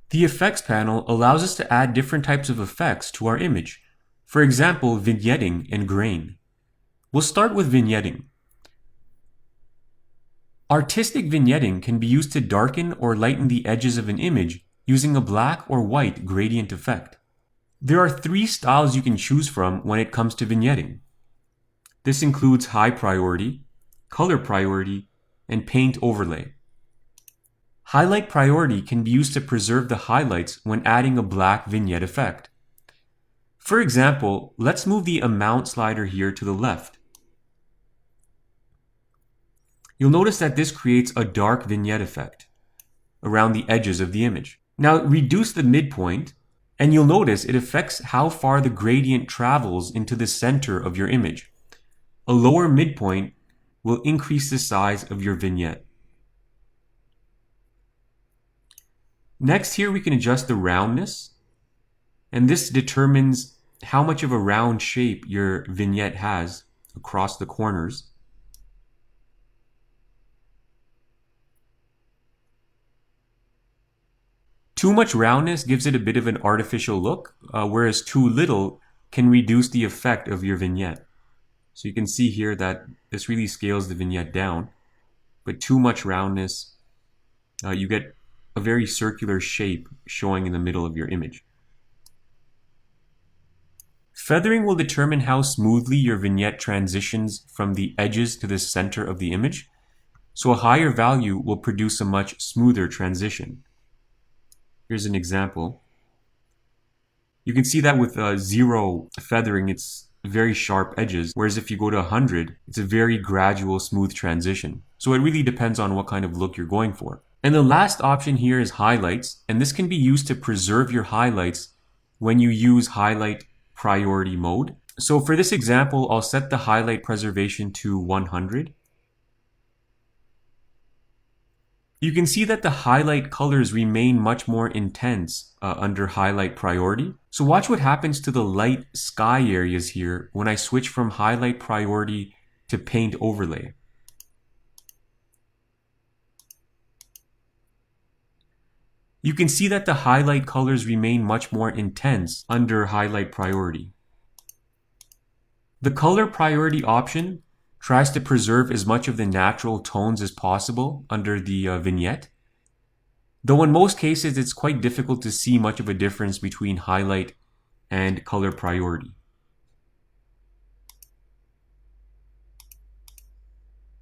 The Effects panel allows us to add different types of effects to our image. For example, vignetting and grain. We'll start with vignetting. Artistic vignetting can be used to darken or lighten the edges of an image using a black or white gradient effect. There are 3 styles you can choose from when it comes to vignetting. This includes high priority, color priority, and paint overlay. Highlight priority can be used to preserve the highlights when adding a black vignette effect. For example, let's move the amount slider here to the left. You'll notice that this creates a dark vignette effect around the edges of the image. Now reduce the midpoint, and you'll notice it affects how far the gradient travels into the center of your image. A lower midpoint will increase the size of your vignette. Next, here we can adjust the roundness, and this determines how much of a round shape your vignette has across the corners. Too much roundness gives it a bit of an artificial look, whereas too little can reduce the effect of your vignette. So you can see here that this really scales the vignette down, but too much roundness, you get a very circular shape showing in the middle of your image. Feathering will determine how smoothly your vignette transitions from the edges to the center of the image, so a higher value will produce a much smoother transition. Here's an example. You can see that with 0 feathering, it's very sharp edges, whereas if you go to 100, it's a very gradual, smooth transition. So it really depends on what kind of look you're going for. And the last option here is highlights, and this can be used to preserve your highlights when you use highlight priority mode. So for this example, I'll set the highlight preservation to 100. You can see that the highlight colors remain much more intense under highlight priority. So watch what happens to the light sky areas here when I switch from highlight priority to paint overlay. You can see that the highlight colors remain much more intense under highlight priority. The color priority option tries to preserve as much of the natural tones as possible under the vignette, though in most cases it's quite difficult to see much of a difference between highlight and color priority.